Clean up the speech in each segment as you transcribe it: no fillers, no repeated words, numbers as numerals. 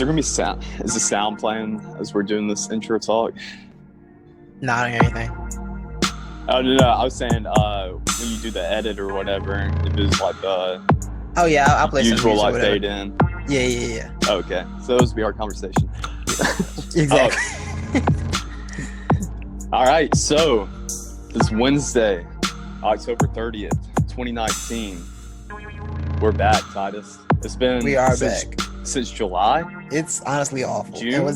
there gonna be sound? Is the sound playing as we're doing this intro talk? No, I don't hear anything. Oh no, I was saying when you do the edit or whatever, if it's like the Oh yeah, I'll play some usual music or like whatever. fade in. Yeah. Okay, so this will be our conversation. Exactly. All right, so it's Wednesday, October 30th, 2019. We're back, Titus. It's been since July. It's honestly awful. June?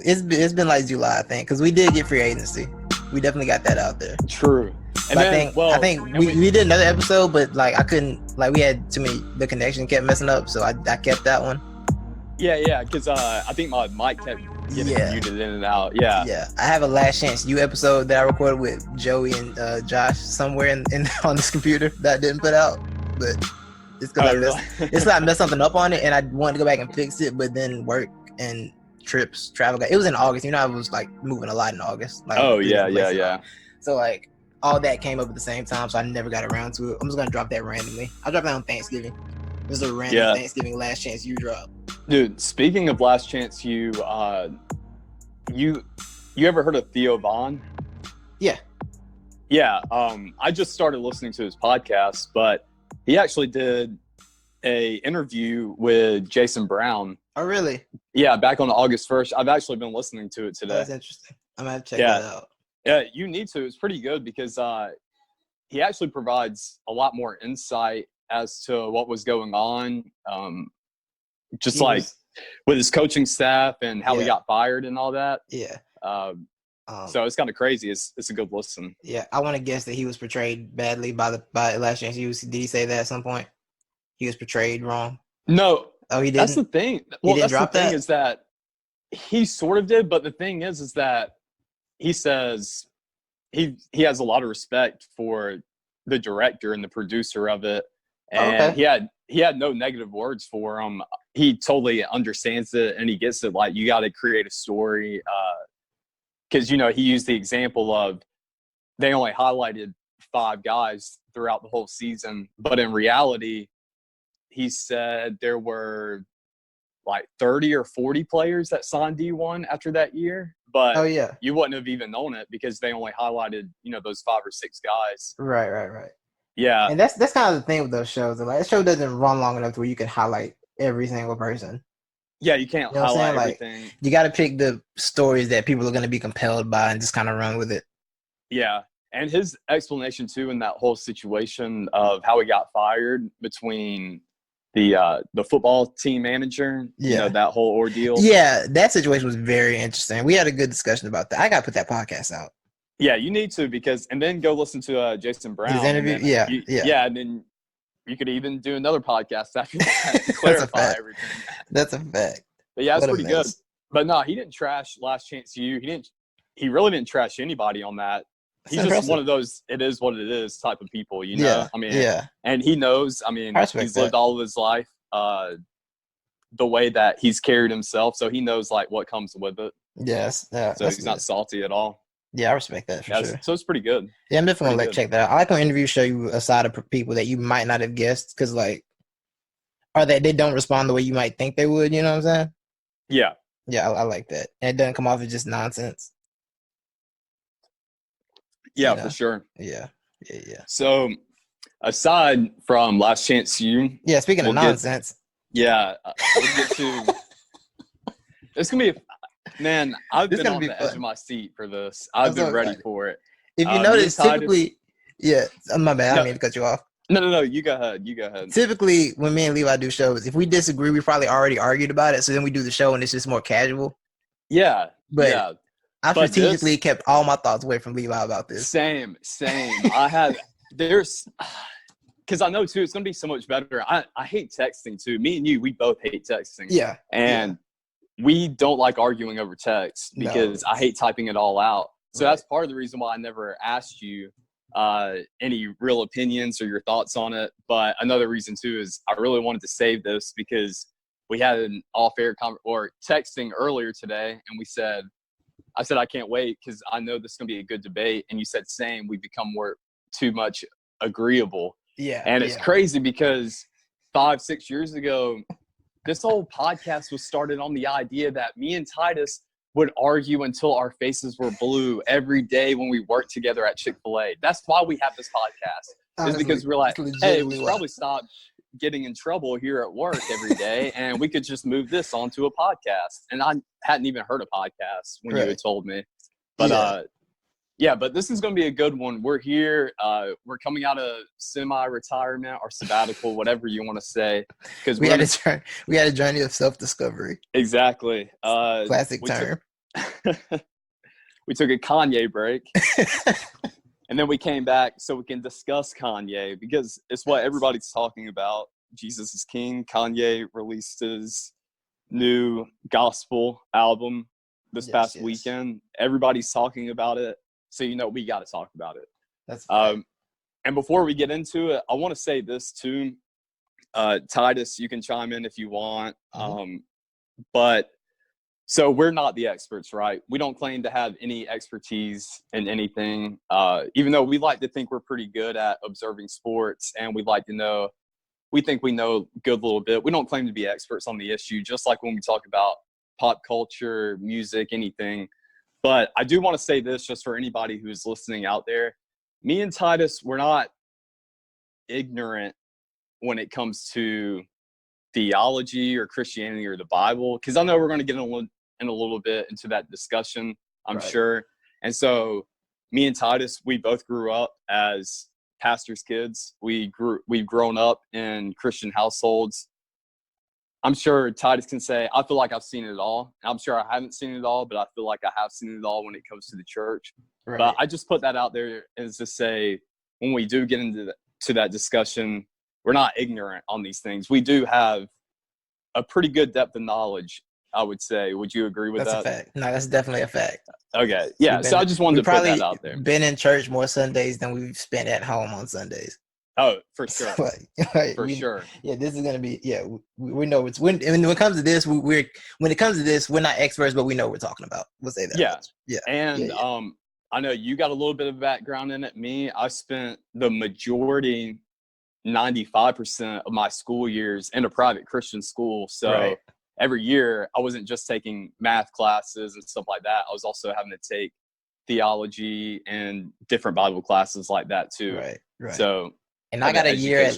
It's been like July, I think, because we did get free agency. We definitely got that out there. True. And I think we did another episode, but like I couldn't, like we had too many. The connection kept messing up, so I kept that one. Yeah, because I think my mic kept getting muted in and out. Yeah. I have a Last Chance You episode that I recorded with Joey and Josh somewhere in on this computer that I didn't put out, but it's because I messed something up on it, and I wanted to go back and fix it, but then work and travel. It was in August. You know, I was like moving a lot in August. Like, yeah. So like all that came up at the same time, so I never got around to it. I'm just gonna drop that randomly. I'll drop that on Thanksgiving. This is a random Thanksgiving Last Chance You drop. Dude, speaking of Last Chance You, you ever heard of Theo Von? Yeah. I just started listening to his podcast, but he actually did a interview with Jason Brown. Oh, really? Yeah, back on August 1st. I've actually been listening to it today. That's interesting. I'm gonna have to check that out. Yeah, you need to. It's pretty good because he actually provides a lot more insight as to what was going on, with his coaching staff and how he got fired and all that. Yeah. So it's kind of crazy. It's a good listen. Yeah, I want to guess that he was portrayed badly by Last Chance You. Did he say that at some point? He was portrayed wrong? No. Oh, he didn't? That's the thing. Well, that's the thing is that he sort of did, but the thing is that he says he has a lot of respect for the director and the producer of it. And he had no negative words for him. He totally understands it and he gets it. Like, you got to create a story. Because, you know, he used the example of they only highlighted 5 guys throughout the whole season. But in reality, he said there were like 30 or 40 players that signed D1 after that year. But you wouldn't have even known it because they only highlighted, you know, those 5 or 6 guys. Right. Yeah. And that's kind of the thing with those shows. Like, that show doesn't run long enough to where you can highlight every single person. Yeah, you can't highlight everything. Like, you got to pick the stories that people are going to be compelled by and just kind of run with it. Yeah. And his explanation, too, in that whole situation of how he got fired between the football team manager, you know, that whole ordeal. Yeah, that situation was very interesting. We had a good discussion about that. I got to put that podcast out. Yeah, you need to and then go listen to Jason Brown. His interview, Yeah, and then you could even do another podcast after that to clarify everything. That's a fact. But yeah, it's pretty good. But no, he didn't trash Last Chance You. He really didn't trash anybody on that. He's just one of those it is what it is type of people, you know? Yeah, I mean, and he knows, he's lived all of his life the way that he's carried himself, so he knows like what comes with it. Yes. Yeah, so he's not salty at all. Yeah, I respect that for sure. So it's pretty good. Yeah, I'm definitely going to check that out. I like when interviews show you a side of people that you might not have guessed because, like, or that they don't respond the way you might think they would, you know what I'm saying? Yeah. Yeah, I like that. And it doesn't come off as just nonsense. Yeah, for sure. Yeah. So, aside from Last Chance You. Yeah, speaking of nonsense. We'll get to – it's going to be – man, I've been on the edge of my seat for this. I've been ready for it. If you notice, typically – my bad. I didn't mean to cut you off. No. You go ahead. Typically, when me and Levi do shows, if we disagree, we probably already argued about it. So then we do the show, and it's just more casual. Yeah. But I strategically kept all my thoughts away from Levi about this. Same. Because I know, too, it's going to be so much better. I hate texting, too. Me and you, we both hate texting. Yeah. And we don't like arguing over text because I hate typing it all out. So that's part of the reason why I never asked you any real opinions or your thoughts on it. But another reason, too, is I really wanted to save this because we had an off-air texting earlier today, and I said, I can't wait because I know this is going to be a good debate. And you said, same, we become too much agreeable. Yeah. And it's crazy because 5-6 years ago, this whole podcast was started on the idea that me and Titus would argue until our faces were blue every day when we worked together at Chick-fil-A. That's why we have this podcast. Honestly, is because we're like, hey, we should probably stop getting in trouble here at work every day, and we could just move this onto a podcast. And I hadn't even heard a podcast when you had told me. But but this is going to be a good one. We're here. We're coming out of semi-retirement or sabbatical, whatever you want to say, because we had a journey of self-discovery. Exactly. Classic term. We took a Kanye break. And then we came back so we can discuss Kanye, because it's what everybody's talking about. Jesus is King. Kanye released his new gospel album this past weekend. Everybody's talking about it. So, we got to talk about it. That's and before we get into it, I want to say this too. Titus, you can chime in if you want. But so we're not the experts, right? We don't claim to have any expertise in anything, even though we like to think we're pretty good at observing sports, and we think we know a good little bit. We don't claim to be experts on the issue, just like when we talk about pop culture, music, anything. But I do want to say this just for anybody who's listening out there. Me and Titus, we're not ignorant when it comes to theology or Christianity or the Bible, because I know we're going to get in a little bit into that discussion, I'm sure. And so me and Titus, we both grew up as pastors' kids. We've grown up in Christian households. I'm sure Titus can say, I feel like I've seen it all. I'm sure I haven't seen it all, but I feel like I have seen it all when it comes to the church. Right. But I just put that out there as to say, when we do get into that discussion, we're not ignorant on these things. We do have a pretty good depth of knowledge, I would say. Would you agree with that? That's a fact. No, that's definitely a fact. Okay. Yeah. So I just wanted to put that out there. Been in church more Sundays than we've spent at home on Sundays. Oh, for sure. For sure. Yeah, this is gonna be. Yeah, we know it's when it comes to this, we're not experts, but we know what we're talking about. We'll say that. Yeah. Much. Yeah. And I know you got a little bit of background in it. Me, I spent the majority, 95% of my school years in a private Christian school. So every year, I wasn't just taking math classes and stuff like that. I was also having to take theology and different Bible classes like that too. Right. So. And I got a year at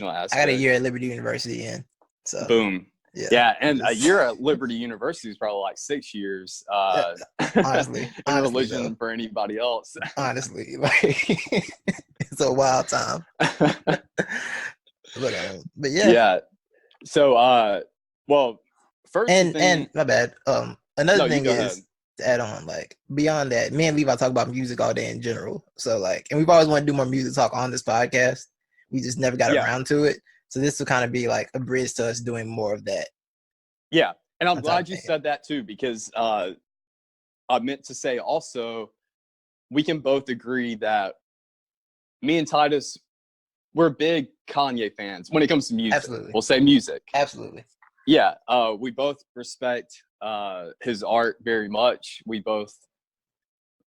Liberty University in. So boom. Yeah, and a year at Liberty University is probably like 6 years. Honestly, religion though, for anybody else. Honestly, it's a wild time. But yeah. Yeah. So first and my bad. Another thing is to add on, like beyond that, me and Levi talk about music all day in general. So and we've always wanted to do more music talk on this podcast. We just never got around to it. So this will kind of be like a bridge to us doing more of that. Yeah. And I'm glad you said that too, because I meant to say also, we can both agree that me and Titus, we're big Kanye fans when it comes to music. Absolutely. We'll say music. Absolutely. Yeah. We both respect his art very much.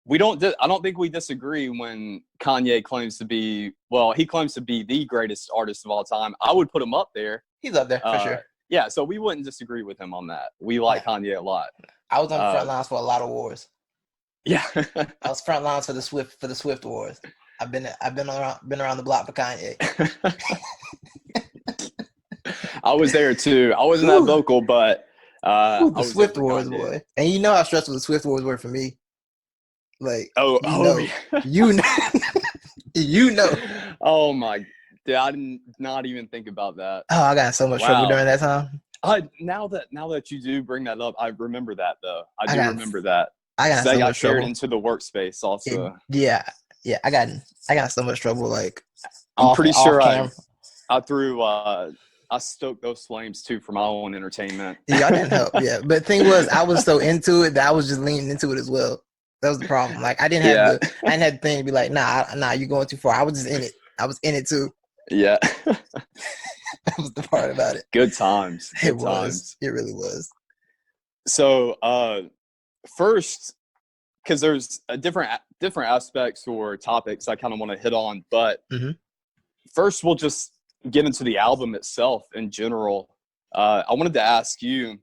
I don't think we disagree when Kanye claims to be the greatest artist of all time. I would put him up there. He's up there for sure. Yeah, so we wouldn't disagree with him on that. We like Kanye a lot. I was on the front lines for a lot of wars. Yeah. I was front lines for the Swift wars. I've been around the block for Kanye. I was there too. I wasn't that vocal, but the Swift wars, boy. And you know how stressful the Swift wars were for me. You know. Oh my, dude, I did not even think about that. Oh, I got so much trouble during that time. Now that you do bring that up, I remember that though. I remember that. I got so much shared trouble into the workspace also. Yeah. I got so much trouble. I'm pretty sure I threw. I stoked those flames too for my own entertainment. Yeah, I didn't help. Yeah, but the thing was, I was so into it that I was just leaning into it as well. That was the problem. I didn't have the thing to be like, nah, you're going too far. I was just in it. I was in it too. Yeah. That was the part about it. Good times. It was. It really was. So, first, because there's a different aspects or topics I kind of want to hit on, but first we'll just get into the album itself in general. I wanted to ask you.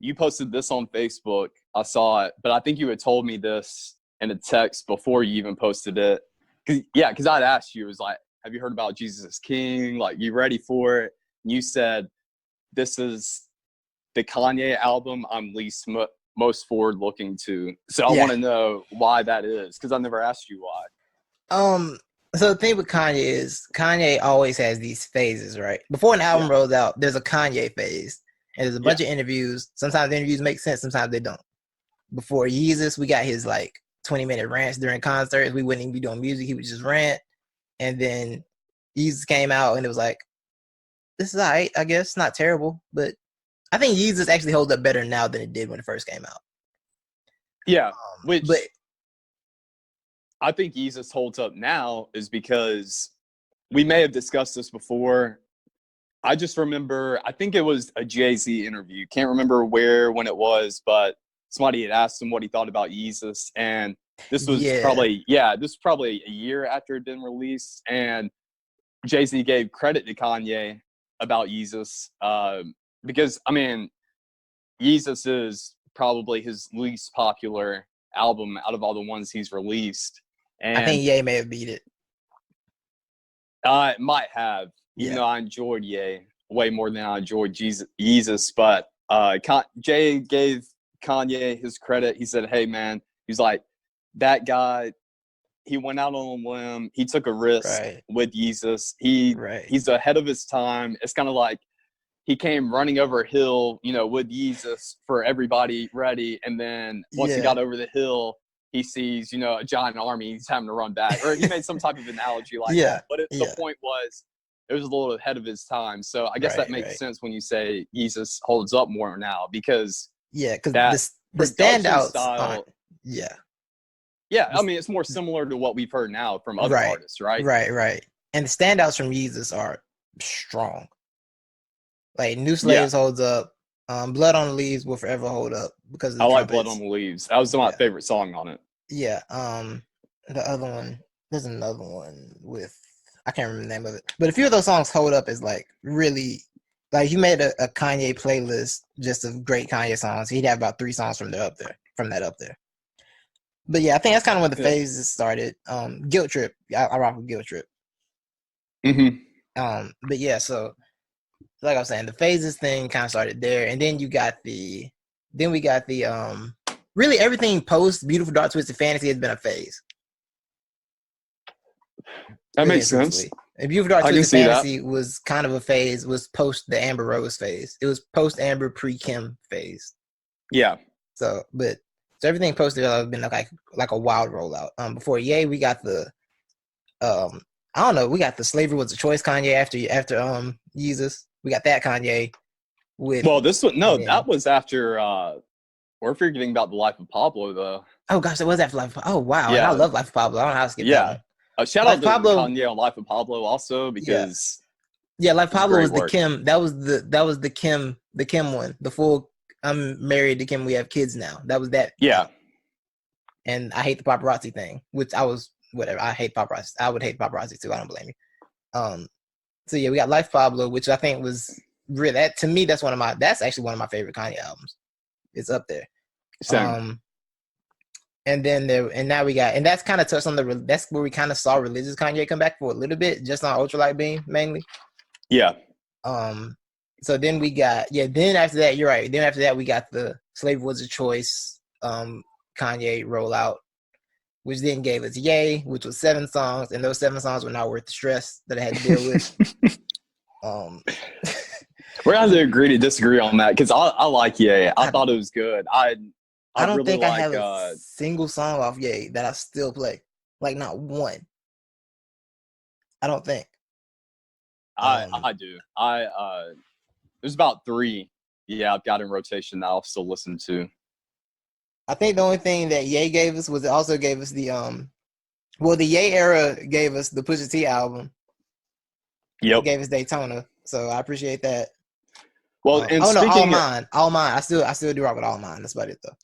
You posted this on Facebook. I saw it, but I think you had told me this in a text before you even posted it. Because I'd asked you, it was like, have you heard about Jesus is King? Like, you ready for it? And you said, this is the Kanye album I'm most forward looking to. So I want to know why that is, because I never asked you why. So the thing with Kanye is Kanye always has these phases, right? Before an album rolls out, there's a Kanye phase. And there's a bunch of interviews. Sometimes the interviews make sense, sometimes they don't. Before Yeezus, we got his like 20-minute rants during concerts. We wouldn't even be doing music, he would just rant. And then Yeezus came out and it was like, this is all right, I guess. Not terrible. But I think Yeezus actually holds up better now than it did when it first came out. Yeah, but I think Yeezus holds up now is because we may have discussed this before. I just remember, I think it was a Jay-Z interview. Can't remember when it was, but somebody had asked him what he thought about Yeezus. And this was probably a year after it had been released. And Jay-Z gave credit to Kanye about Yeezus. Because, I mean, Yeezus is probably his least popular album out of all the ones he's released. And I think Ye may have beat it. It might have. Even though I enjoyed Ye way more than I enjoyed Yeezus. But Jay gave Kanye his credit. He said, hey, man, he's like, that guy, he went out on a limb. He took a risk with Yeezus. He's ahead of his time. It's kind of like he came running over a hill, with Yeezus for everybody ready. And then once he got over the hill, he sees, a giant army. He's having to run back. Or he made some type of analogy like that. But the point was, it was a little ahead of his time. So I guess that makes sense when you say Yeezus holds up more now because because the standouts style. I mean, it's more similar to what we've heard now from other artists, right? Right. And the standouts from Yeezus are strong. Like New Slaves holds up. Blood on the Leaves will forever hold up because of the like Blood on the Leaves. That was my favorite song on it. Yeah. The other one, there's another one with, I can't remember the name of it, but a few of those songs hold up as like really, like you made a Kanye playlist just of great Kanye songs. He'd have about 3 songs from that up there. But yeah, I think that's kind of when the phases started. Guilt Trip, I rock with Guilt Trip. Mm-hmm. But yeah, so like I was saying, the phases thing kind of started there, and then we got the really everything post Beautiful Dark Twisted Fantasy has been a phase. That makes sense. And Beautiful Dark Twisted Fantasy was kind of a phase, was post the Amber Rose phase. It was post Amber, pre Kim phase. Yeah. So everything post there has been like a wild rollout. Before Ye, we got the I don't know, we got the Slavery Was a Choice Kanye after Yeezus. We got that Kanye with that was after we're forgetting about the Life of Pablo though. Oh gosh, it was after Life of Pablo. Oh wow. Yeah. And I love Life of Pablo. I don't know how to skip that one. Shout out to Kanye on Life of Pablo also because Life of Pablo was the Kim. That was the Kim one. The full I'm married to Kim, we have kids now. That was that. Yeah. And I hate the paparazzi thing, which I was whatever. I hate paparazzi. I would hate paparazzi too. I don't blame you. So yeah, we got Life of Pablo, which I think was really that to me. That's actually one of my favorite Kanye albums. It's up there. Same. And then that's kind of touched on that's where we kind of saw religious Kanye come back for a little bit, just on Ultralight Beam mainly. Yeah. So then we got then after that, you're right. Then after that, we got the Slavery Was a Choice Kanye rollout, which then gave us Ye, which was 7 songs, and those 7 songs were not worth the stress that I had to deal with. We're gonna have to agree to disagree on that because I like Ye. I thought it was good. I don't really think I have a single song off Ye that I still play. Like not one. I don't think. I do. There's about 3. Yeah, I've got in rotation that I'll still listen to. I think the only thing that Ye gave us was it also gave us the the Ye era gave us the Pusha T album. Yep. It gave us Daytona, so I appreciate that. Well, and All Mine. I still do rock with All Mine. That's about it though.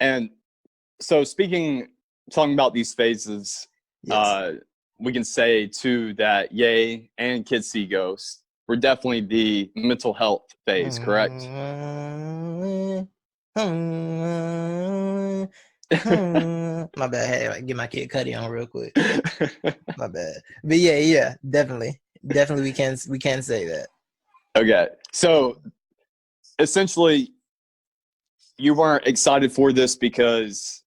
And so talking about these phases, we can say too that Ye and Kids See Ghost we're definitely the mental health phase, correct? My bad. Hey, like, get my kid Cuddy on real quick. My bad. But yeah, definitely, we can say that. Okay, so essentially, you weren't excited for this because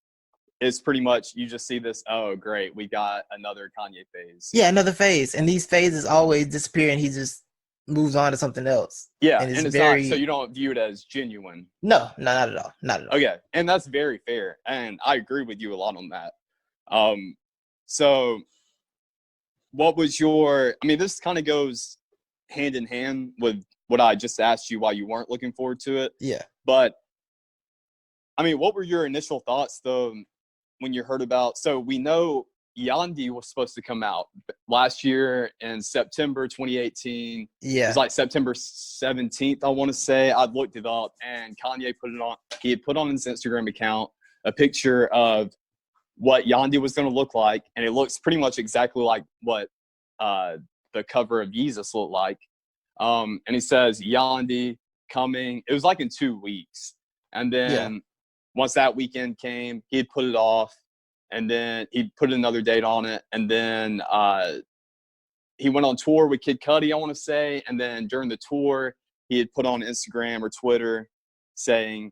it's pretty much you just see this. Oh, great, we got another Kanye phase. Yeah, another phase, and these phases always disappear, and he just moves on to something else. Yeah, and it's very... not, so you don't view it as genuine. No, not at all. Not at all. Okay, and that's very fair, and I agree with you a lot on that. So what was your... I mean, this kind of goes hand in hand with what I just asked you why you weren't looking forward to it. Yeah. But, I mean, what were your initial thoughts, though, when you heard about... So we know Yandhi was supposed to come out last year in September 2018. Yeah. It was like September 17th, I want to say. I looked it up, and Kanye put it on. He had put on his Instagram account a picture of what Yandhi was going to look like, and it looks pretty much exactly like what the cover of Jesus looked like. And he says, Yandhi coming. It was like in 2 weeks. And then once that weekend came, he'd put it off. And then he put another date on it. And then he went on tour with Kid Cudi, I want to say. And then during the tour, he had put on Instagram or Twitter saying,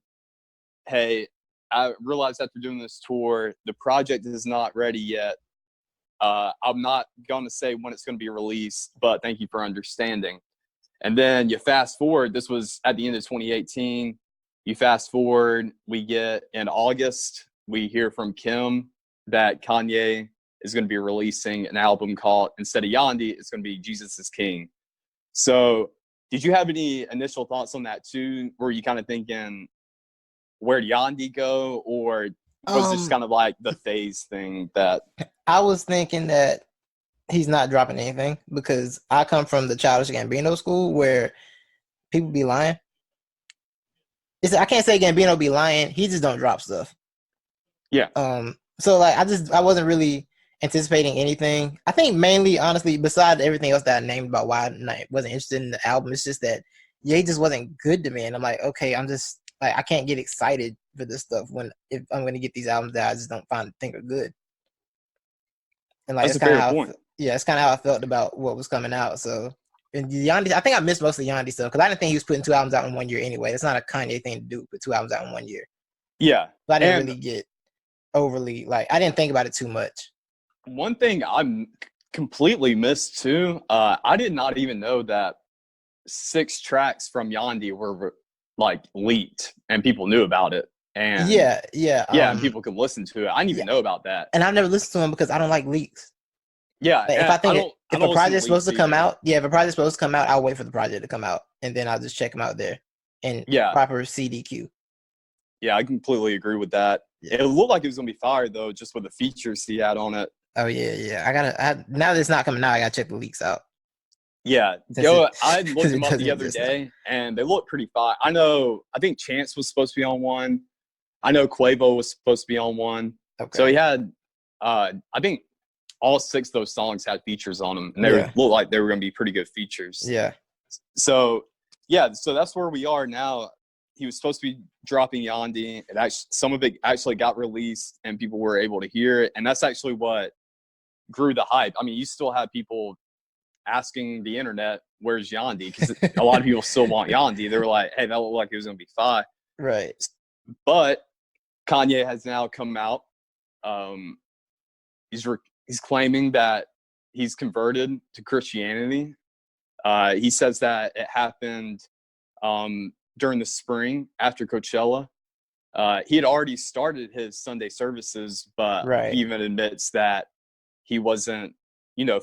hey, I realized after doing this tour, the project is not ready yet. I'm not going to say when it's going to be released, but thank you for understanding. And then you fast forward. This was at the end of 2018. You fast forward. We get in August, we hear from Kim that Kanye is going to be releasing an album called, instead of Yandhi, it's going to be Jesus is King. So did you have any initial thoughts on that too? Were you kind of thinking, where'd Yandhi go? Or was it just kind of like the phase thing that... I was thinking that he's not dropping anything because I come from the Childish Gambino school where people be lying. I can't say Gambino be lying. He just don't drop stuff. Yeah. So like I wasn't really anticipating anything. I think mainly, honestly, besides everything else that I named about why I wasn't interested in the album, it's just that Ye just wasn't good to me, and I'm like, okay, I'm just like I can't get excited for this stuff if I'm going to get these albums that I just don't think are good. And like that's a fair point. It's kind of how I felt about what was coming out. So and Yandhi, I think I missed most of Yandhi stuff because I didn't think he was putting 2 albums out in 1 year anyway. It's not a Kanye thing to do, put 2 albums out in 1 year. Yeah, so I didn't really get overly I didn't think about it too much. One thing I completely missed too, I did not even know that 6 tracks from Yandhi were like leaked and people knew about it. And and people could listen to it. I didn't even know about that. And I've never listened to him because I don't like leaks. Yeah, if I think if a project's supposed to come out, if a project's supposed to come out, I'll wait for the project to come out and then I'll just check them out there in proper CDQ. Yeah, I completely agree with that. Yeah. It looked like it was gonna be fire though, just with the features he had on it. Oh yeah. Now that it's not coming out, I gotta check the leaks out. Yeah, I looked them up the other day, and they look pretty fire. I think Chance was supposed to be on one. I know Quavo was supposed to be on one. Okay. So he had, I think all 6 of those songs had features on them, and they looked like they were gonna be pretty good features. Yeah. So so that's where we are now. He was supposed to be dropping Yandhi. Some of it actually got released, and people were able to hear it, and that's actually what grew the hype. I mean, you still have people asking the internet, "Where's Yandhi?" Because a lot of people still want Yandhi. They were like, "Hey, that looked like it was going to be fire." Right. But Kanye has now come out. He's claiming that he's converted to Christianity. He says that it happened during the spring after Coachella. He had already started his Sunday services, but he even admits that he wasn't,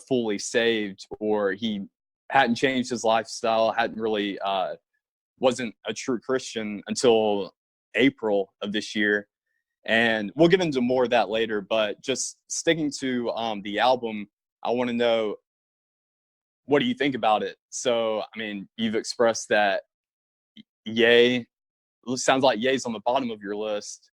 fully saved, or he hadn't changed his lifestyle, hadn't really wasn't a true Christian until April of this year. And we'll get into more of that later, but just sticking to the album, I want to know, what do you think about it? So, I mean, you've expressed that Ye, sounds like Ye's on the bottom of your list.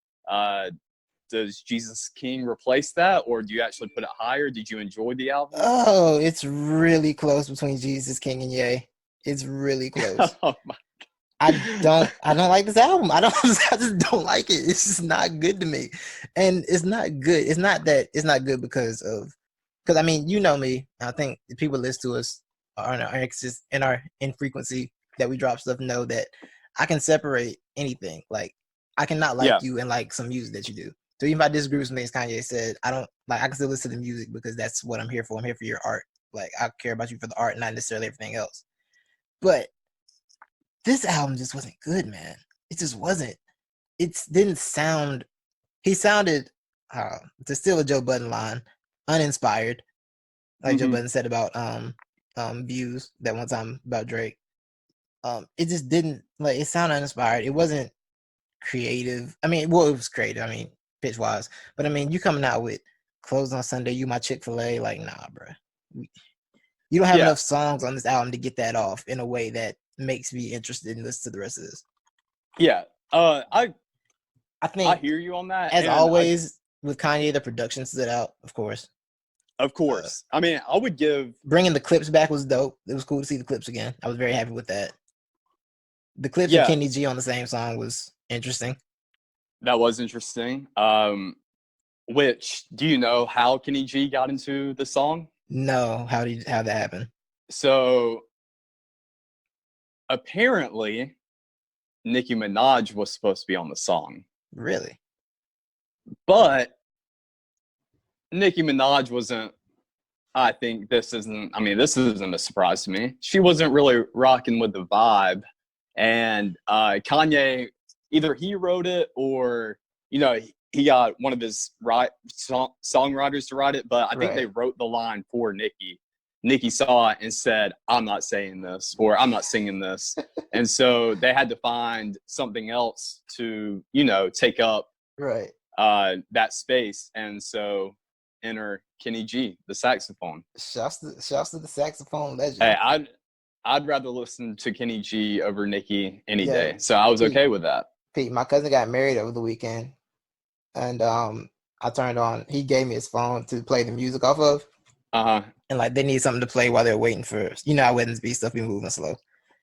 Does Jesus King replace that, or do you actually put it higher? Did you enjoy the album? Oh, it's really close between Jesus King and Ye. It's really close. Oh my. I don't like this album. I just don't like it. It's just not good to me. And it's not good. It's not good because I mean, you know me. I think the people listen to us are in our infrequency that we drop stuff know that I can separate anything. Like I cannot like you and like some music that you do. So even if I disagree with some things Kanye said, I can still listen to music because that's what I'm here for. I'm here for your art. Like I care about you for the art, not necessarily everything else. But this album just wasn't good, man. It just wasn't. It didn't sound. He sounded, to steal a Joe Budden line, uninspired, like Joe Budden said about Views that one time about Drake. It just didn't like. It sounded uninspired. It wasn't creative. I mean, well, it was creative. I mean, pitch wise, but I mean, you coming out with Closed on Sunday, You My Chick-fil-A, like, nah, bro. You don't have enough songs on this album to get that off in a way that makes me interested in listening to the rest of this. Yeah. I think I I hear you on that. As always with Kanye, the production stood out, of course. Of course. I mean, I would give bringing the clips back was dope. It was cool to see the clips again. I was very happy with that. The clips of Kenny G on the same song was interesting. That was interesting. Which, do you know how Kenny G got into the song? No, how that happen? So apparently Nicki Minaj was supposed to be on the song. Really? But Nicki Minaj wasn't. I think this isn't a surprise to me. She wasn't really rocking with the vibe. And Kanye, either he wrote it or, he got one of his songwriters to write it. But I think they wrote the line for Nicki. Nicki saw it and said, I'm not saying this, or I'm not singing this. And so they had to find something else to, take up that space. And so enter Kenny G, the saxophone. Shouts to the saxophone legend. Hey, I'd rather listen to Kenny G over Nicki any day. So I was okay with that. Pete, my cousin got married over the weekend. And I turned on, he gave me his phone to play the music off of. And like they need something to play while they're waiting for, how weddings be, stuff be moving slow.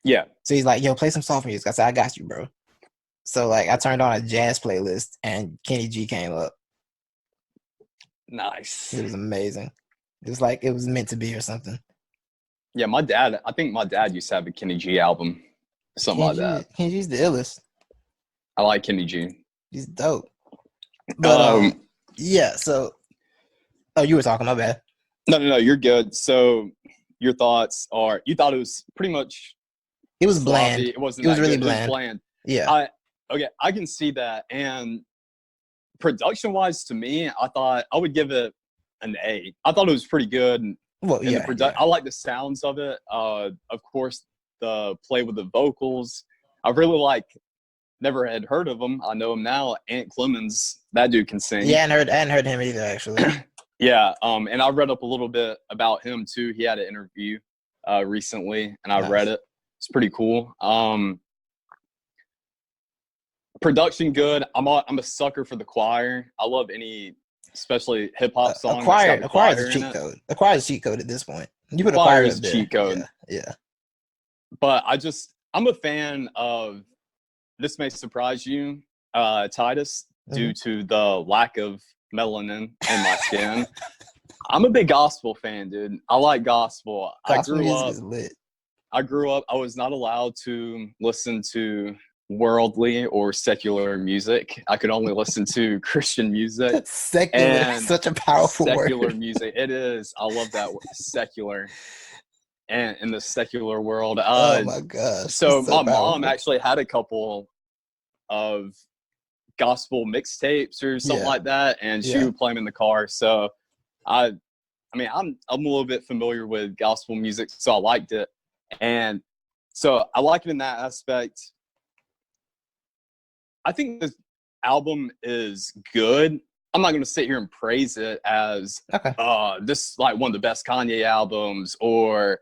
Yeah. So he's like, yo, play some soft music. I said, I got you, bro. So like I turned on a jazz playlist and Kenny G came up. Nice. It was amazing. It was like it was meant to be or something. Yeah, I think my dad used to have a Kenny G album. Something like that. Kenny G's the illest. I like Kenny G. He's dope. But so you were talking, my bad. No, you're good. So your thoughts are, you thought it was pretty much, it was bland. It was really good. bland. It was bland. Yeah. I can see that. And production wise, to me, I thought I would give it an A. I thought it was pretty good. Well, I like the sounds of it. Of course, the play with the vocals. I really never had heard of him. I know him now. Ant Clemens, that dude can sing. Yeah, I hadn't heard him either, actually. Yeah, and I read up a little bit about him too. He had an interview recently, and I read it. It's pretty cool. Production good. I'm a sucker for the choir. I love any, especially hip hop songs. A choir is a cheat code. A choir is a cheat code at this point. You put a choir is a cheat code. Yeah. But I'm a fan of. This may surprise you, Titus, due to the lack of melanin in my skin. I'm a big gospel fan, dude. I like gospel. Gospel music is lit. I grew up. I was not allowed to listen to worldly or secular music. I could only listen to Christian music. Secular, such a powerful word. Secular music. It is. I love that word, secular. And in the secular world. Oh my gosh. So my mom actually had a couple of gospel mixtapes or something like that, and she would play them in the car. So I'm a little bit familiar with gospel music, so I liked it. And so I like it in that aspect. I think this album is good. I'm not going to sit here and praise it as, this is like one of the best Kanye albums, or,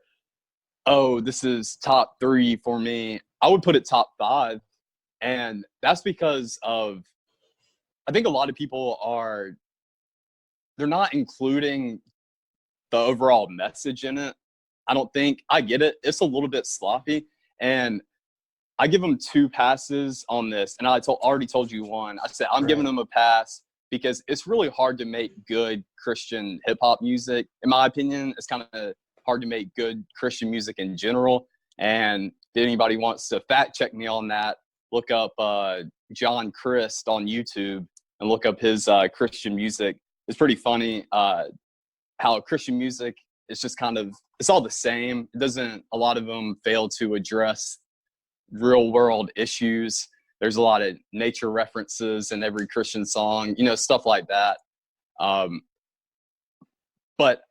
this is top 3 for me. I would put it top 5. And that's because of, I think a lot of people they're not including the overall message in it. I don't think I get it. It's a little bit sloppy, and I give him 2 passes on this. And I already told you one. I said I'm giving him a pass because it's really hard to make good Christian hip hop music. In my opinion, it's kind of hard to make good Christian music in general. And if anybody wants to fact check me on that, look up John Christ on YouTube and look up his Christian music. It's pretty funny how Christian music is just kind of, it's all the same. A lot of them fail to address real world issues. There's a lot of nature references in every Christian song, stuff like that. But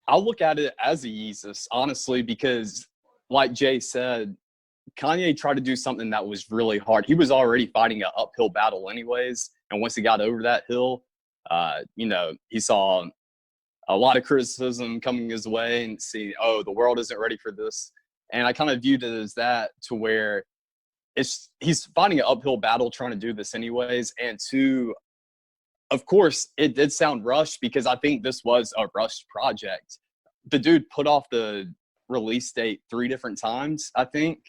I'll look at it as a Yeezus, honestly, because like Jay said, Kanye tried to do something that was really hard. He was already fighting an uphill battle anyways. And once he got over that hill, he saw a lot of criticism coming his way and see, the world isn't ready for this. And I kind of viewed it as that, to where he's fighting an uphill battle trying to do this anyways. And of course, it did sound rushed because I think this was a rushed project. The dude put off the release date 3 different times, I think.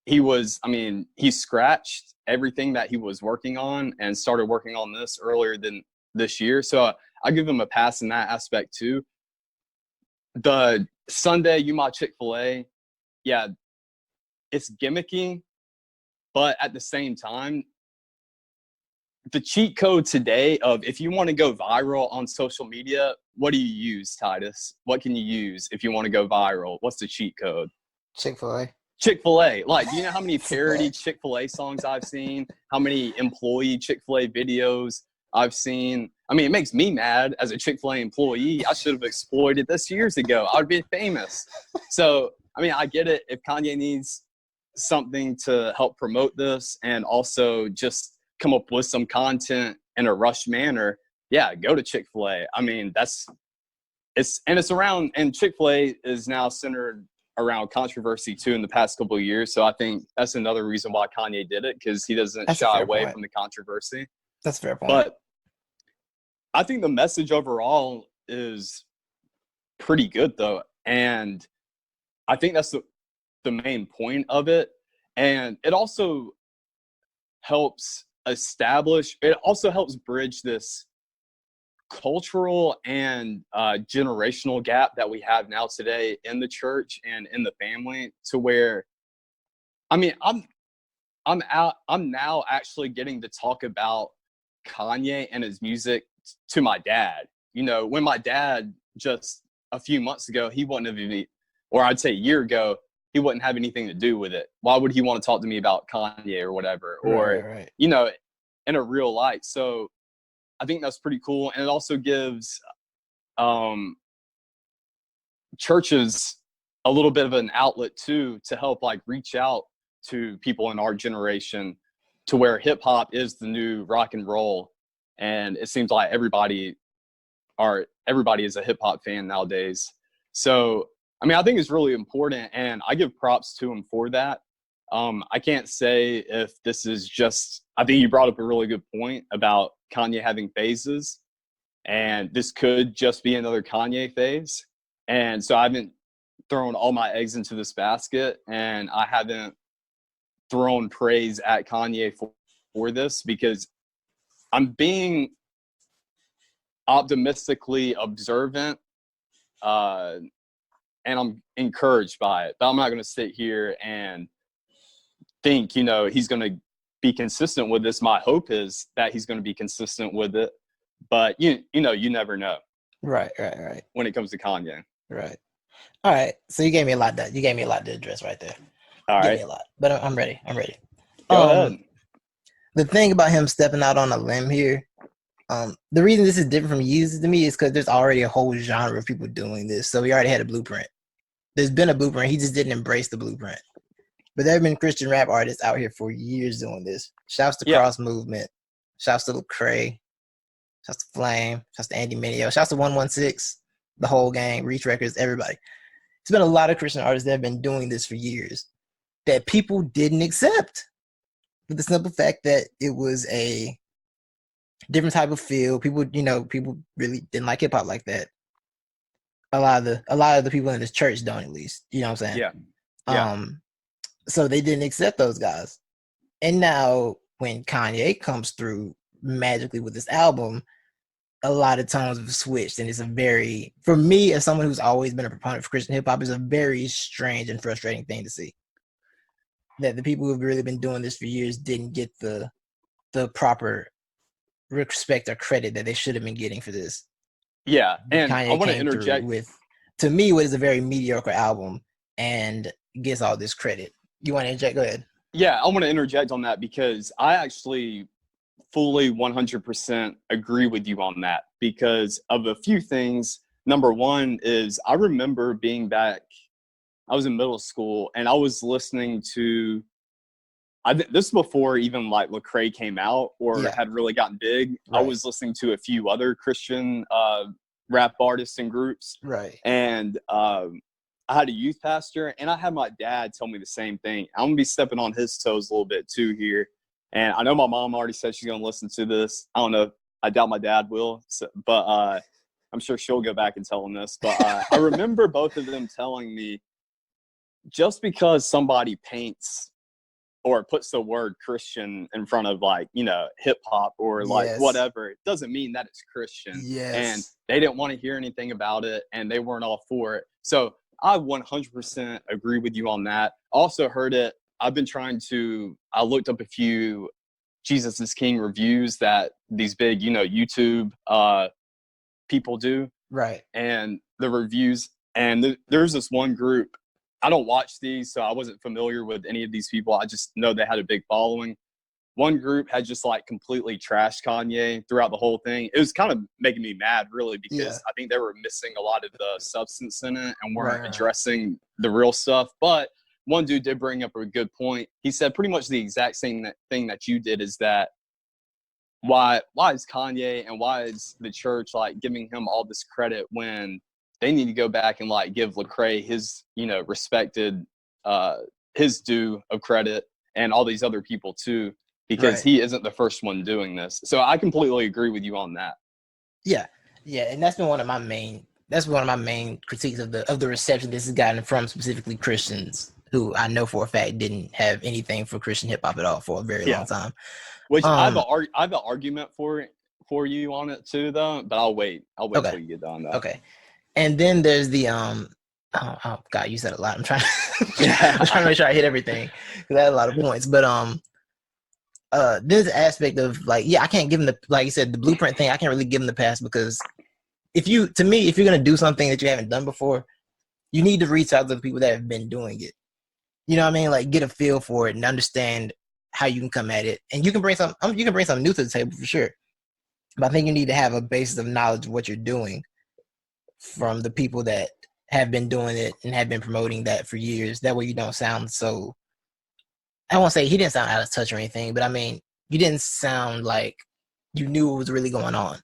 He scratched everything that he was working on and started working on this earlier than this year. So I give him a pass in that aspect too. The Sunday, You My Chick-fil-A, yeah, it's gimmicky, but at the same time, the cheat code today of if you want to go viral on social media, what do you use, Titus? What can you use if you want to go viral? What's the cheat code? Chick-fil-A. Chick-fil-A. Like, do you know how many parody Chick-fil-A songs I've seen? How many employee Chick-fil-A videos I've seen? It makes me mad as a Chick-fil-A employee. I should have exploited this years ago. I would be famous. So, I get it. If Kanye needs something to help promote this and also just come up with some content in a rushed manner, yeah, go to Chick-fil-A. It's around, and Chick-fil-A is now centered around controversy too in the past couple of years. So I think that's another reason why Kanye did it, because he doesn't shy away from the controversy. That's a fair point. But I think the message overall is pretty good though. And I think that's the main point of it. And it also helps bridge this cultural and generational gap that we have now today in the church and in the family, to where I'm now actually getting to talk about Kanye and his music to my dad. When my dad just a few months ago, he wouldn't have even, or I'd say a year ago, he wouldn't have anything to do with it. Why would he want to talk to me about Kanye or whatever? Or, in a real light. So I think that's pretty cool. And it also gives churches a little bit of an outlet too, to help reach out to people in our generation, to where hip hop is the new rock and roll. And it seems like everybody is a hip hop fan nowadays. So, I think it's really important, and I give props to him for that. I can't say if this is just, I think you brought up a really good point about Kanye having phases, and this could just be another Kanye phase. And so I haven't thrown all my eggs into this basket, and I haven't thrown praise at Kanye for this, because I'm being optimistically observant, and I'm encouraged by it. But I'm not going to sit here and think, he's going to be consistent with this. My hope is that he's going to be consistent with it. But, you never know. Right. When it comes to Kanye. Right. All right. So you gave me a lot to address right there. All right. Gave me a lot. But I'm ready. Go ahead. The thing about him stepping out on a limb here, the reason this is different from Yeezus to me is because there's already a whole genre of people doing this. So he already had a blueprint. There's been a blueprint. He just didn't embrace the blueprint. But there have been Christian rap artists out here for years doing this. Shouts to Cross Movement. Shouts to Lecrae. Shouts to Flame. Shouts to Andy Mineo. Shouts to 116. The whole gang. Reach Records. Everybody. It's been a lot of Christian artists that have been doing this for years that people didn't accept. For the simple fact that it was a different type of feel. People really didn't like hip hop like that. a lot of the people in this church don't, at least. You know what I'm saying? Yeah. Yeah. So they didn't accept those guys. And now when Kanye comes through magically with this album, a lot of tones have switched, and it's a very, for me as someone who's always been a proponent for Christian hip hop, is a very strange and frustrating thing to see. That the people who've really been doing this for years didn't get the proper respect or credit that they should have been getting for this. Yeah, and Kanye I want to came interject through with, to me, what is a very mediocre album and gets all this credit. You want to interject? Go ahead. Yeah, I want to interject on that because I actually fully 100% agree with you on that because of a few things. Number one is I remember being back, I was in middle school and I was listening to, this is before even like Lecrae came out or had really gotten big. Right. I was listening to a few other Christian rap artists and groups. Right. And I had a youth pastor, and I had my dad tell me the same thing. I'm going to be stepping on his toes a little bit too here. And I know my mom already said she's going to listen to this. I don't know. I doubt my dad will, but I'm sure she'll go back and tell him this. But I remember both of them telling me, just because somebody paints or puts the word Christian in front of, like, you know, hip hop or like whatever, it doesn't mean that it's Christian. Yes. And they didn't want to hear anything about it, and they weren't all for it. So I 100% agree with you on that. Also heard it. I looked up a few Jesus is King reviews that these big, you know, YouTube people do. Right. And the reviews, and there's this one group. I don't watch these, so I wasn't familiar with any of these people. I just know they had a big following. One group had just like completely trashed Kanye throughout the whole thing. It was kind of making me mad, really, because I think they were missing a lot of the substance in it and weren't addressing the real stuff. But one dude did bring up a good point. He said pretty much the exact same thing that you did, is that why is Kanye and why is the church like giving him all this credit when they need to go back and like give Lecrae his, you know, respected his due of credit, and all these other people too, because he isn't the first one doing this. So I completely agree with you on that. Yeah, and that's been one of my main critiques of the reception this has gotten from specifically Christians who I know for a fact didn't have anything for Christian hip hop at all for a very long time. Which I have an argument for you on it too, though. But I'll wait till you get done. Though. Okay. And then there's the oh God, you said a lot. I'm trying to make sure I hit everything because I had a lot of points. But there's an aspect of like, I can't give them like you said, the blueprint thing. I can't really give them the pass because if you're gonna do something that you haven't done before, you need to reach out to the people that have been doing it. You know what I mean? Like get a feel for it and understand how you can come at it, and you can bring something new to the table for sure. But I think you need to have a basis of knowledge of what you're doing from the people that have been doing it and have been promoting that for years. That way you don't sound so, I won't say he didn't sound out of touch or anything, but I mean, you didn't sound like you knew what was really going on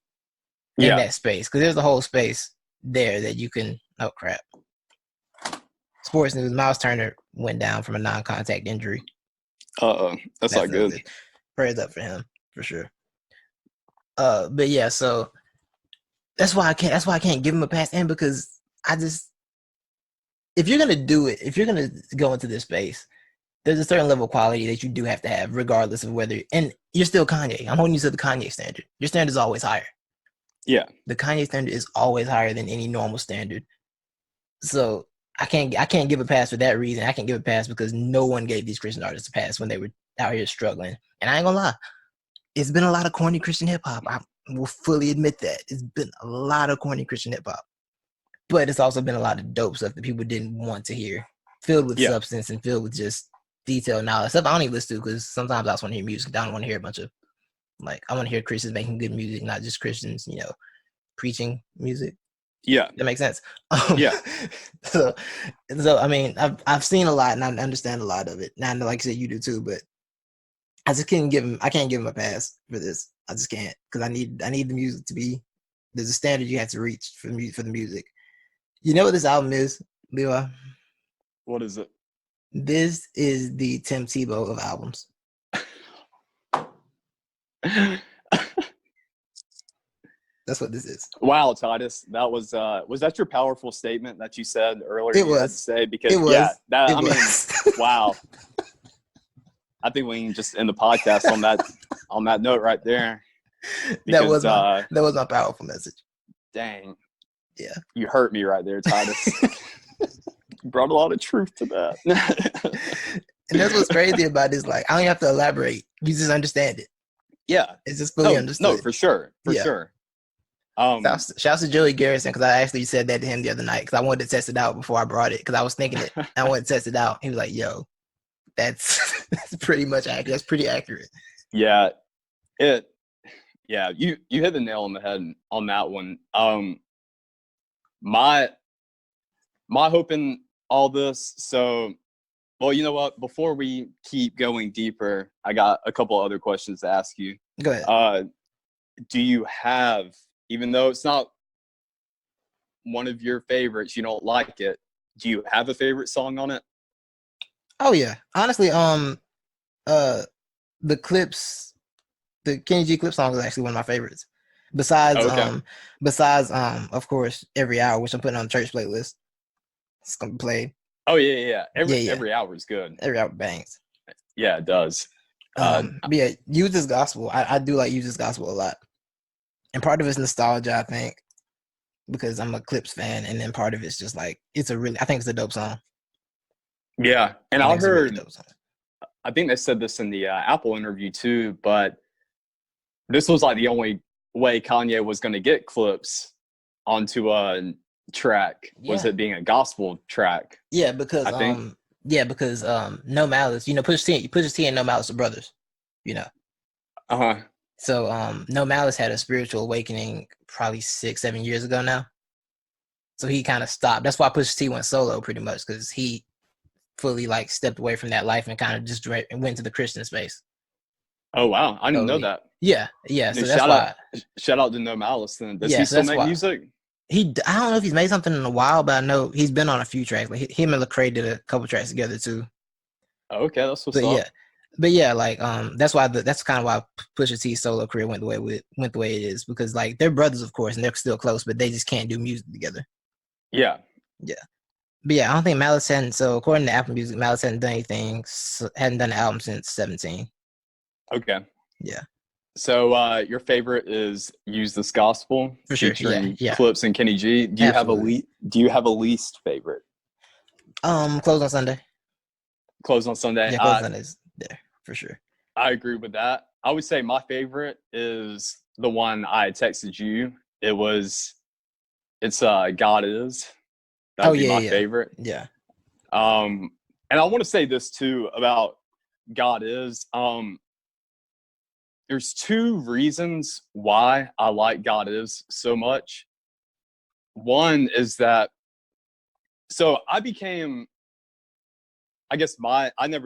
in that space. Because there's a whole space there that you can, oh crap. Sports news, Miles Turner went down from a non-contact injury. That's not good. Prayers up for him, for sure. But yeah, so that's why I can't give him a pass. And because if you're gonna do it, if you're gonna go into this space, there's a certain level of quality that you do have to have, regardless of whether. And you're still Kanye. I'm holding you to the Kanye standard. Your standard is always higher. Yeah, the Kanye standard is always higher than any normal standard. So I can't give a pass for that reason. I can't give a pass because no one gave these Christian artists a pass when they were out here struggling. And I ain't gonna lie, it's been a lot of corny Christian hip hop. I will fully admit that. It's been a lot of corny Christian hip hop. But it's also been a lot of dope stuff that people didn't want to hear, filled with substance and filled with just detailed knowledge. Stuff I don't even listen to because sometimes I just want to hear music. I don't want to hear a bunch of, like, I want to hear Christians making good music, not just Christians, preaching music. Yeah. That makes sense. Yeah. So I mean, I've seen a lot and I understand a lot of it. Now, like you said, you do too, but I can't give him a pass for this. I just can't, because I need the music to be, there's a standard you have to reach for the music. You know what this album is, Levi? What is it? This is the Tim Tebow of albums. That's what this is. Wow, Titus, that was that your powerful statement that you said earlier? It you had was. to say because It was. yeah, that It I was. mean, wow. I think we can just end the podcast on that note right there. Because, that was my powerful message. Dang. Yeah. You hurt me right there, Titus. You brought a lot of truth to that. And that's what's crazy about this. Like, I don't have to elaborate. You just understand it. Yeah. It's just fully understood. No, for sure. For sure. Shouts to Joey Garrison, because I actually said that to him the other night because I wanted to test it out before I brought it because I was thinking it. I wanted to test it out. He was like, yo, that's pretty much accurate. That's pretty accurate. Yeah. You hit the nail on the head on that one. My hope in all this, so well, you know what? Before we keep going deeper, I got a couple other questions to ask you. Go ahead. Do you have, even though it's not one of your favorites, you don't like it, do you have a favorite song on it? Oh yeah. Honestly, the Kenny G clip song is actually one of my favorites. Besides, of course, Every Hour, which I'm putting on the church playlist. It's gonna be played. Oh yeah. Every hour is good. Every hour bangs. Yeah, it does. But yeah, Use This Gospel. I do like Use This Gospel a lot. And part of it's nostalgia, I think, because I'm a Clips fan, and then part of it's just like I think it's a dope song. Yeah, and I heard, really I think they said this in the Apple interview too, but this was like the only way Kanye was going to get Clips onto a track was it being a gospel track. Yeah, because No Malice, Pusha T and No Malice are brothers, you know. So No Malice had a spiritual awakening probably 6-7 years ago now. So he kind of stopped. That's why Pusha T went solo pretty much, because he fully like stepped away from that life and kind of just went to the Christian space. Oh wow, I didn't know that. Yeah. Dude, so that's why. Shout out to No Malice. Then does he still make music? I don't know if he's made something in a while, but I know he's been on a few tracks. Like him and Lecrae did a couple tracks together too. Okay, that's what's up. But yeah, like that's kind of why Pusha T's solo career went the way it is, because like they're brothers, of course, and they're still close, but they just can't do music together. Yeah. But yeah, I don't think Malice hadn't. So according to Apple Music, Malice hadn't done anything. Hadn't done an album since 2017. Okay. Yeah. So your favorite is Use This Gospel, for sure. Yeah. Clips and Kenny G. Do you have a least favorite? Close on Sunday. Close on Sunday. Yeah, Close on Sunday's there for sure. I agree with that. I would say my favorite is the one I texted you. It's God Is. That'd be my favorite. Yeah. And I want to say this too about God Is. There's two reasons why I like God Is so much. One is that, so I never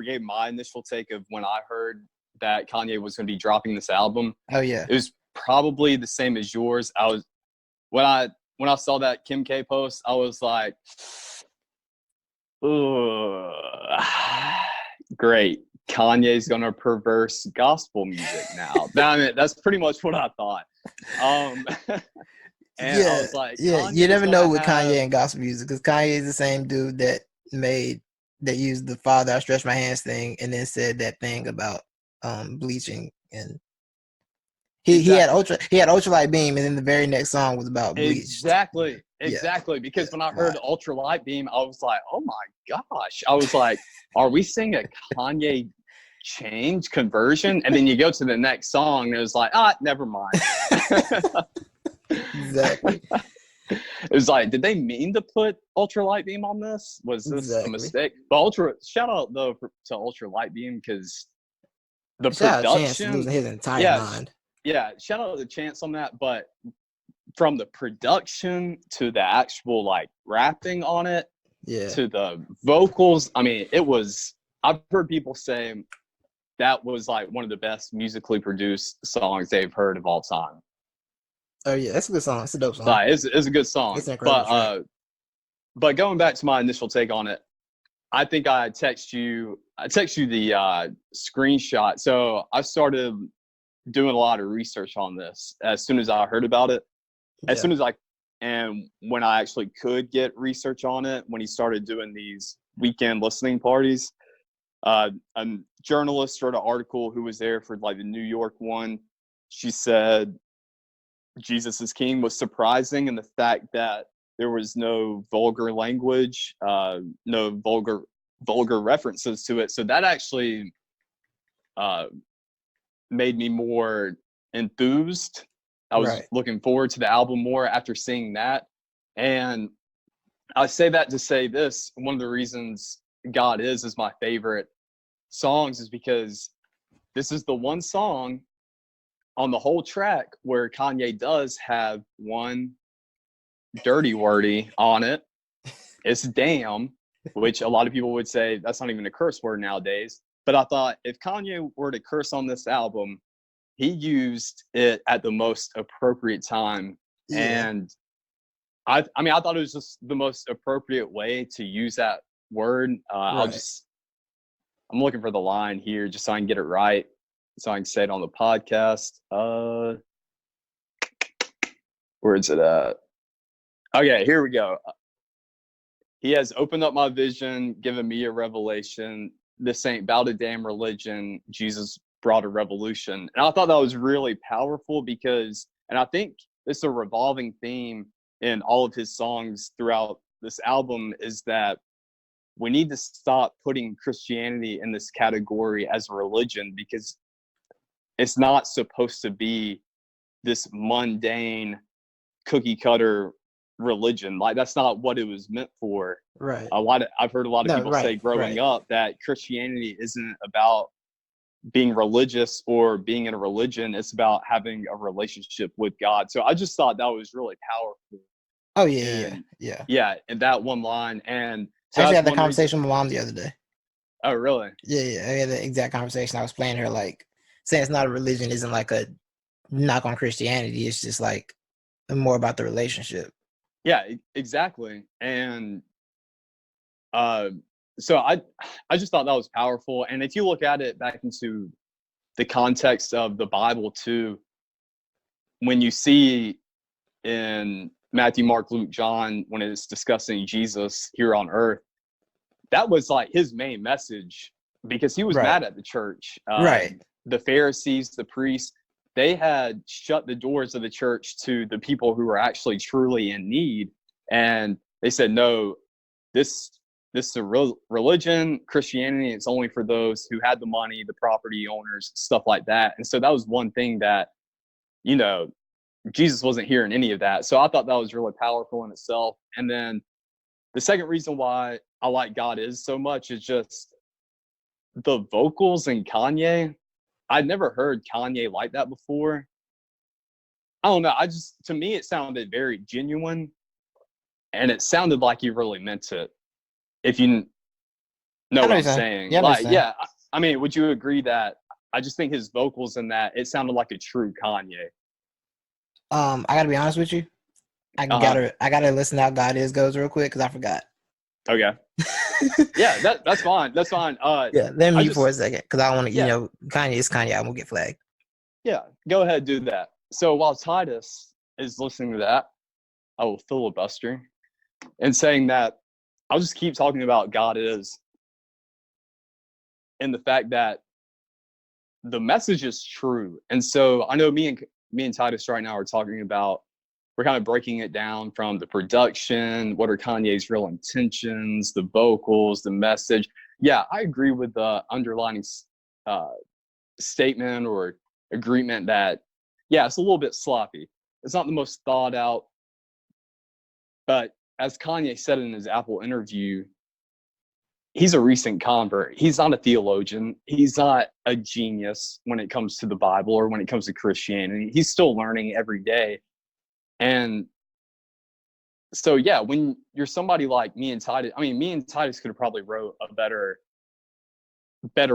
gave my initial take of when I heard that Kanye was going to be dropping this album. Oh yeah. It was probably the same as yours. When I saw that Kim K post, I was like, great. Kanye's gonna perverse gospel music now. That's pretty much what I thought. I was like, you never know with Kanye and gospel music, because Kanye is the same dude that used the "Father, I stretch my hands" thing, and then said that thing about bleaching, and he had ultralight beam, and then the very next song was about bleach. Exactly. Because when I heard ultralight beam, I was like, oh my gosh! I was like, are we seeing a Kanye change conversion? And then you go to the next song, and it was like, never mind. Exactly. It was like, did they mean to put ultralight beam on this? Was this a mistake? But shout out though to ultralight beam, because the production, losing his entire mind. Yeah, shout out to Chance on that. But from the production to the actual like rapping on it, to the vocals, I mean, I've heard people say that was like one of the best musically produced songs they've heard of all time. Oh yeah, that's a good song. It's a dope song. It's a good song. It's incredible. But going back to my initial take on it, I think I text you the screenshot. So I started doing a lot of research on this as soon as I heard about it. as soon as and when I actually could get research on it, when he started doing these weekend listening parties, a journalist wrote an article who was there for like the New York one. She said Jesus is King was surprising in the fact that there was no vulgar language, no vulgar references to it. So that actually made me more enthused. I was looking forward to the album more after seeing that. And I say that to say this, one of the reasons God is my favorite songs is because this is the one song on the whole track where Kanye does have one dirty wordy on it. It's damn, which a lot of people would say that's not even a curse word nowadays. But I thought if Kanye were to curse on this album, he used it at the most appropriate time. Yeah. And I thought it was just the most appropriate way to use that word. I'm looking for the line here just so I can get it right, so I can say it on the podcast. Where is it at? Okay, here we go. He has opened up my vision, given me a revelation. This ain't about a damn religion. Jesus brought a revolution. And I thought that was really powerful because, and I think it's a revolving theme in all of his songs throughout this album, is that we need to stop putting Christianity in this category as a religion, because it's not supposed to be this mundane cookie cutter religion. Like, that's not what it was meant for. Right. I've heard a lot of people say growing up that Christianity isn't about being religious or being in a religion. It's about having a relationship with God. So I just thought that was really powerful. Oh yeah. And that one line. And so I actually had that conversation with my mom the other day. Oh, really? Yeah. I had the exact conversation. I was playing her, like, saying it's not a religion isn't like a knock on Christianity. It's just like more about the relationship. Yeah, exactly. And so I just thought that was powerful. And if you look at it back into the context of the Bible too, when you see in Matthew, Mark, Luke, John, when it's discussing Jesus here on earth, that was like his main message, because he was mad at the church. The Pharisees, the priests, they had shut the doors of the church to the people who were actually truly in need. And they said, no, this is a real religion. Christianity is only for those who had the money, the property owners, stuff like that. And so that was one thing that, Jesus wasn't hearing any of that. So I thought that was really powerful in itself. And then the second reason why I like God Is so much is just the vocals in Kanye. I'd never heard Kanye like that before. I don't know. To me, it sounded very genuine, and it sounded like he really meant it. If you know what I'm saying. Yeah. I mean, would you agree that I just think his vocals in that, it sounded like a true Kanye? I gotta be honest with you. I gotta listen to how God Is goes real quick because I forgot. Okay. Yeah, that's fine. That's fine. Let me mute for a second because I want to, Kanye is Kanye. I won't get flagged. Yeah, go ahead, do that. So while Titus is listening to that, I will filibuster and saying that I'll just keep talking about God Is, and the fact that the message is true. And so I know me and Titus right now are talking about, we're kind of breaking it down from the production, what are Kanye's real intentions, the vocals, the message. Yeah, I agree with the underlining statement or agreement that, it's a little bit sloppy. It's not the most thought out. But as Kanye said in his Apple interview, he's a recent convert. He's not a theologian. He's not a genius when it comes to the Bible or when it comes to Christianity. He's still learning every day. And so, when you're somebody like me and Titus, me and Titus could have probably wrote a better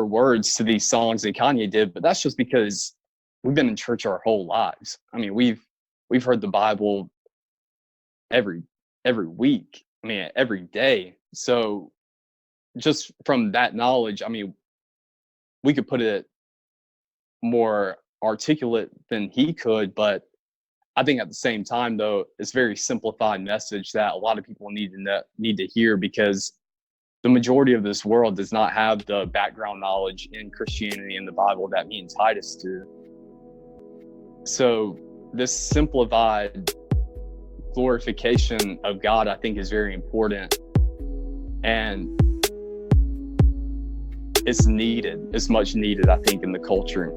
words to these songs than Kanye did, but that's just because we've been in church our whole lives. We've heard the Bible every week. Every day. So just from that knowledge, we could put it more articulate than he could, but I think at the same time, though, it's a very simplified message that a lot of people need to hear, because the majority of this world does not have the background knowledge in Christianity and the Bible that me and Titus do. So this simplified glorification of God, I think, is very important, and it's needed. It's much needed, I think, in the culture.